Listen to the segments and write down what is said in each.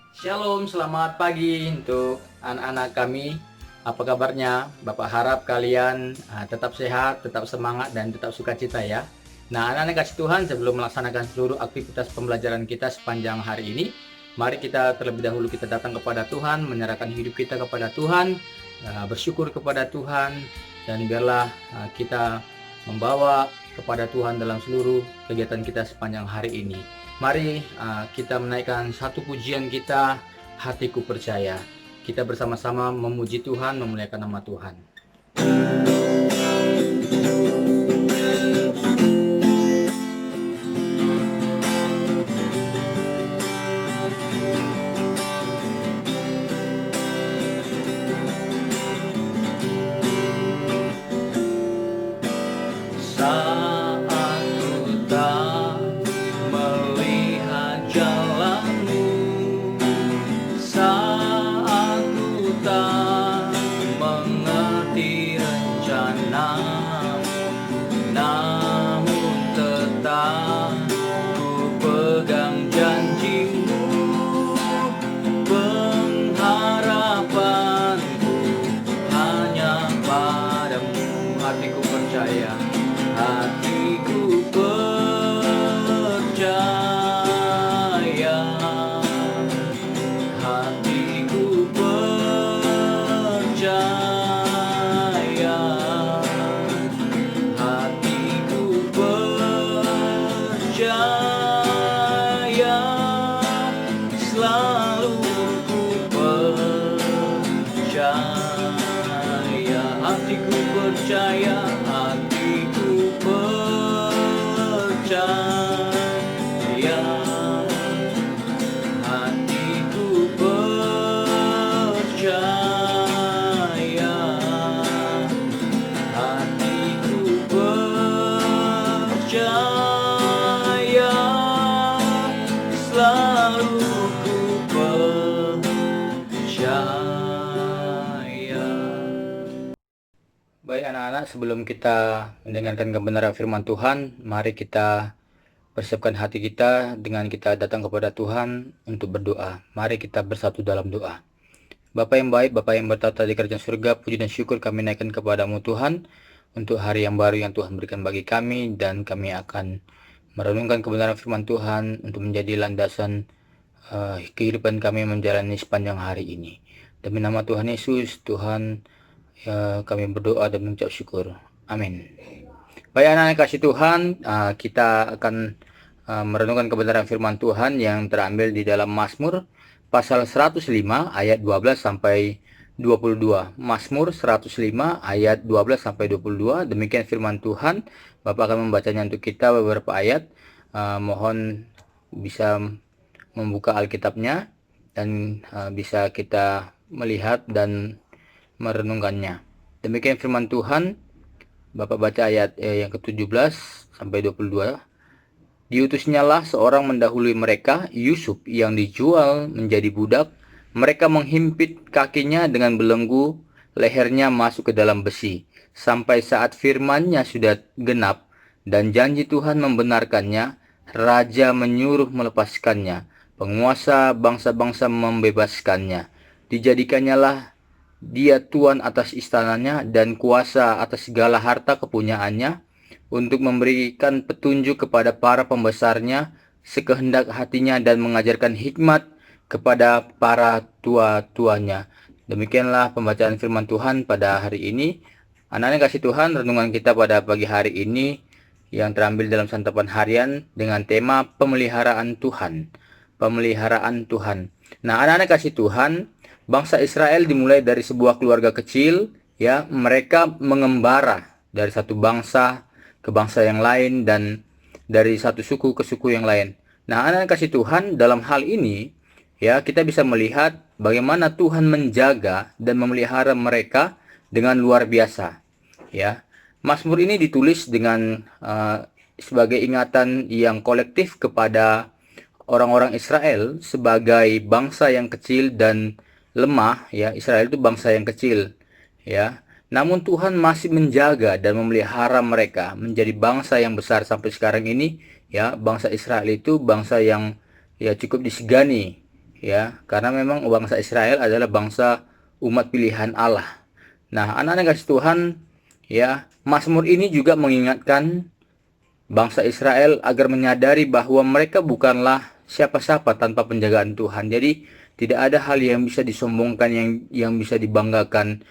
Shalom, selamat pagi untuk anak-anak kami. Apa kabarnya? Bapak harap kalian tetap sehat, tetap semangat, dan tetap sukacita ya. Nah, anak-anak kasih Tuhan, sebelum melaksanakan seluruh aktivitas pembelajaran kita sepanjang hari ini, mari kita terlebih dahulu kita datang kepada Tuhan, menyerahkan hidup kita kepada Tuhan, bersyukur kepada Tuhan, dan biarlah kita membawa kepada Tuhan dalam seluruh kegiatan kita sepanjang hari ini. Mari kita menaikkan satu pujian kita, Hatiku Percaya. Kita bersama-sama memuji Tuhan, memuliakan nama Tuhan. Saat ku tak melihat jalanmu, saat ku tak mengerti rencanamu, namun tetap ku pegang janjimu. Pengharapanku hanya padamu. Hatiku percaya, hatiku percaya, hatiku percaya, hatiku percaya, selalu ku percaya, hatiku percaya, hatiku percaya, hatiku percaya, hatiku percaya, selalu ku percaya. Baik anak-anak, sebelum kita mendengarkan kebenaran firman Tuhan, mari kita persiapkan hati kita dengan kita datang kepada Tuhan untuk berdoa. Mari kita bersatu dalam doa. Bapa yang baik, Bapa yang bertata di kerajaan surga, puji dan syukur kami naikkan kepadamu Tuhan, untuk hari yang baru yang Tuhan berikan bagi kami, dan kami akan merenungkan kebenaran firman Tuhan untuk menjadi landasan kehidupan kami menjalani sepanjang hari ini. Demi nama Tuhan Yesus, Tuhan, kami berdoa dan mengucap syukur. Amin. Baik anak-anak kasih Tuhan, kita akan merenungkan kebenaran firman Tuhan yang terambil di dalam Mazmur pasal 105 ayat 12 sampai 22. Mazmur 105 ayat 12 sampai 22. Demikian firman Tuhan. Bapak akan membacanya untuk kita beberapa ayat. Mohon bisa membuka Alkitabnya dan bisa kita melihat dan merenungkannya. Demikian firman Tuhan. Bapak baca ayat yang ke-17 sampai 22. Diutusnyalah seorang mendahului mereka, Yusuf yang dijual menjadi budak. Mereka menghimpit kakinya dengan belenggu, lehernya masuk ke dalam besi. Sampai saat firman-Nya sudah genap dan janji Tuhan membenarkannya, raja menyuruh melepaskannya, penguasa bangsa-bangsa membebaskannya. Dijadikannya lah dia tuan atas istananya dan kuasa atas segala harta kepunyaannya, untuk memberikan petunjuk kepada para pembesarnya sekehendak hatinya dan mengajarkan hikmat kepada para tua-tuanya. Demikianlah pembacaan firman Tuhan pada hari ini. Anak-anak kasih Tuhan, renungan kita pada pagi hari ini yang terambil dalam santapan harian dengan tema pemeliharaan Tuhan. Pemeliharaan Tuhan. Nah, anak-anak kasih Tuhan, bangsa Israel dimulai dari sebuah keluarga kecil, ya, mereka mengembara dari satu bangsa ke bangsa yang lain dan dari satu suku ke suku yang lain. Nah, anak-anak kasih Tuhan, dalam hal ini, ya, kita bisa melihat bagaimana Tuhan menjaga dan memelihara mereka dengan luar biasa, ya. Mazmur ini ditulis dengan sebagai ingatan yang kolektif kepada orang-orang Israel sebagai bangsa yang kecil dan lemah, ya. Israel itu bangsa yang kecil, ya. Namun Tuhan masih menjaga dan memelihara mereka menjadi bangsa yang besar sampai sekarang ini, ya. Bangsa Israel itu bangsa yang ya cukup disegani, ya, karena memang bangsa Israel adalah bangsa umat pilihan Allah. Nah, anak-anak kasih Tuhan, ya, Mazmur ini juga mengingatkan bangsa Israel agar menyadari bahwa mereka bukanlah siapa-siapa tanpa penjagaan Tuhan. Jadi tidak ada hal yang bisa disombongkan, yang bisa dibanggakan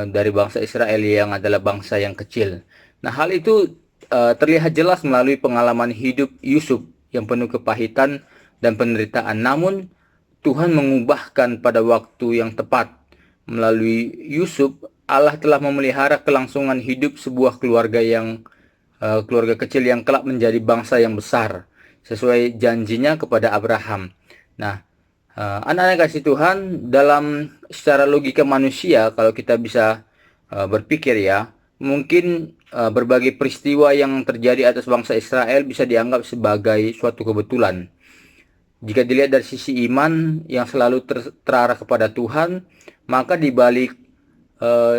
dari bangsa Israel yang adalah bangsa yang kecil. Nah, hal itu terlihat jelas melalui pengalaman hidup Yusuf yang penuh kepahitan dan penderitaan. Namun Tuhan mengubahkan pada waktu yang tepat. Melalui Yusuf, Allah telah memelihara kelangsungan hidup sebuah keluarga kecil yang kelak menjadi bangsa yang besar, sesuai janjinya kepada Abraham. Nah, anak-anak kasih Tuhan, dalam secara logika manusia, kalau kita bisa berpikir ya, mungkin berbagai peristiwa yang terjadi atas bangsa Israel bisa dianggap sebagai suatu kebetulan. Jika dilihat dari sisi iman yang selalu terarah kepada Tuhan, maka di balik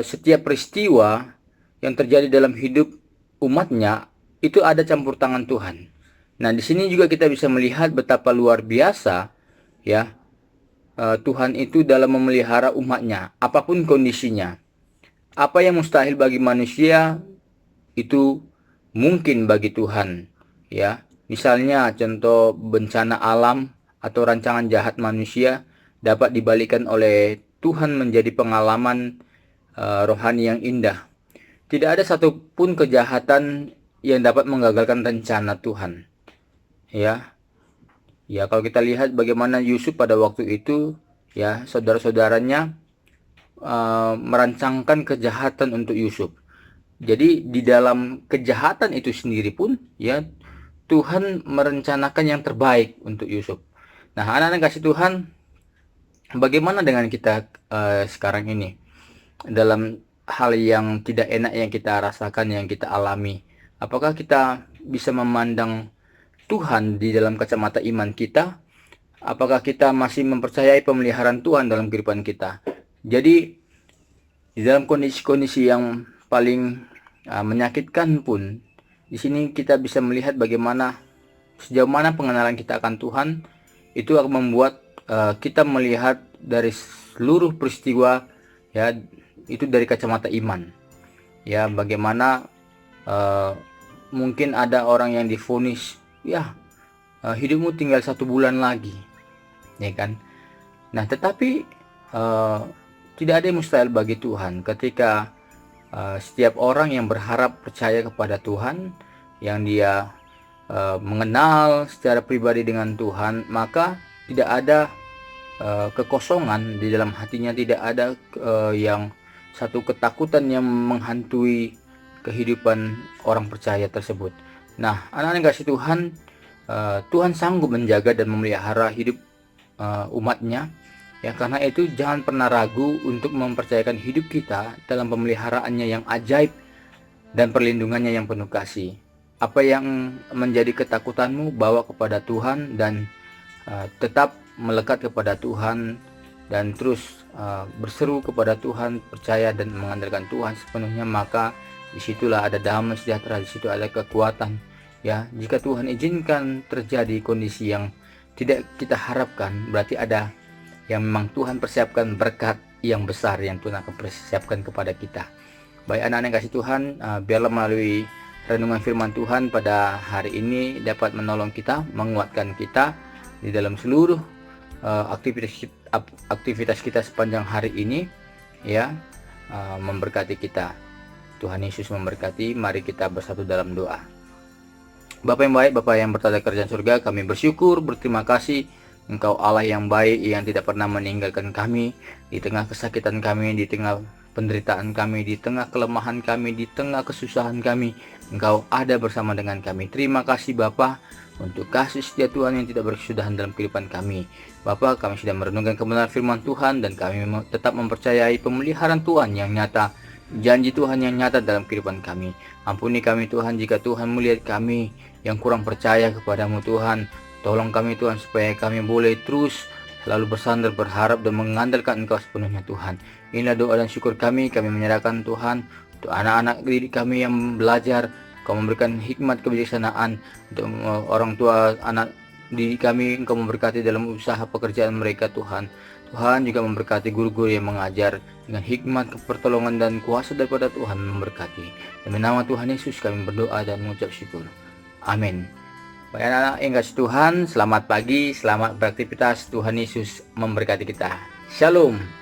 setiap peristiwa yang terjadi dalam hidup umatnya itu ada campur tangan Tuhan. Nah, di sini juga kita bisa melihat betapa luar biasa ya Tuhan itu dalam memelihara umatnya, apapun kondisinya. Apa yang mustahil bagi manusia itu mungkin bagi Tuhan, ya. Misalnya contoh bencana alam atau rancangan jahat manusia dapat dibalikan oleh Tuhan menjadi pengalaman rohani yang indah. Tidak ada satupun kejahatan yang dapat menggagalkan rencana Tuhan. Ya, ya kalau kita lihat bagaimana Yusuf pada waktu itu, ya saudara-saudaranya merancangkan kejahatan untuk Yusuf. Jadi di dalam kejahatan itu sendiri pun, ya Tuhan merencanakan yang terbaik untuk Yusuf. Nah, anak-anak kasih Tuhan, bagaimana dengan kita sekarang ini dalam hal yang tidak enak yang kita rasakan, yang kita alami? Apakah kita bisa memandang Tuhan di dalam kacamata iman kita? Apakah kita masih mempercayai pemeliharaan Tuhan dalam kehidupan kita? Jadi di dalam kondisi-kondisi yang paling menyakitkan pun, di sini kita bisa melihat bagaimana sejauh mana pengenalan kita akan Tuhan itu akan membuat kita melihat dari seluruh peristiwa, ya, itu dari kacamata iman. Ya, bagaimana mungkin ada orang yang divonis, ya, hidupmu tinggal 1 bulan lagi, ya kan? Nah, tetapi tidak ada yang mustahil bagi Tuhan ketika setiap orang yang berharap percaya kepada Tuhan, yang dia mengenal secara pribadi dengan Tuhan, maka tidak ada kekosongan di dalam hatinya, tidak ada yang satu ketakutan yang menghantui kehidupan orang percaya tersebut. Nah, anak-anak kasih Tuhan, Tuhan sanggup menjaga dan memelihara hidup umatnya. Ya, karena itu jangan pernah ragu untuk mempercayakan hidup kita dalam pemeliharaannya yang ajaib dan perlindungannya yang penuh kasih. Apa yang menjadi ketakutanmu, bawa kepada Tuhan dan tetap melekat kepada Tuhan, dan terus berseru kepada Tuhan, percaya dan mengandalkan Tuhan sepenuhnya, maka disitulah ada damai sejahtera, disitu ada kekuatan. Ya, jika Tuhan izinkan terjadi kondisi yang tidak kita harapkan, berarti ada yang memang Tuhan persiapkan berkat yang besar yang Tuhan akan persiapkan kepada kita. Baik anak-anak kasih Tuhan, biarlah melalui renungan firman Tuhan pada hari ini dapat menolong kita, menguatkan kita di dalam seluruh aktivitas kita sepanjang hari ini, ya, memberkati kita. Tuhan Yesus memberkati. Mari kita bersatu dalam doa. Bapa yang baik, Bapa yang bertata kerajaan surga, kami bersyukur, berterima kasih. Engkau Allah yang baik, yang tidak pernah meninggalkan kami di tengah kesakitan kami, di tengah penderitaan kami, di tengah kelemahan kami, di tengah kesusahan kami. Engkau ada bersama dengan kami. Terima kasih Bapa untuk kasih setia Tuhan yang tidak berkesudahan dalam kehidupan kami. Bapa, kami sudah merenungkan kebenaran firman Tuhan dan kami tetap mempercayai pemeliharaan Tuhan yang nyata, janji Tuhan yang nyata dalam kehidupan kami. Ampuni kami Tuhan jika Tuhan melihat kami yang kurang percaya kepadamu Tuhan. Tolong kami Tuhan supaya kami boleh terus selalu bersandar, berharap dan mengandalkan Engkau sepenuhnya Tuhan. Inilah doa dan syukur kami menyerahkan Tuhan untuk anak-anak didik kami yang belajar. Kau memberikan hikmat kebijaksanaan untuk orang tua anak di kami Engkau memberkati dalam usaha pekerjaan mereka Tuhan. Tuhan juga memberkati guru-guru yang mengajar dengan hikmat, pertolongan dan kuasa daripada Tuhan memberkati. Demi nama Tuhan Yesus kami berdoa dan mengucap syukur. Amin. Baik anak-anak yang kasih Tuhan, selamat pagi, selamat beraktivitas. Tuhan Yesus memberkati kita. Shalom.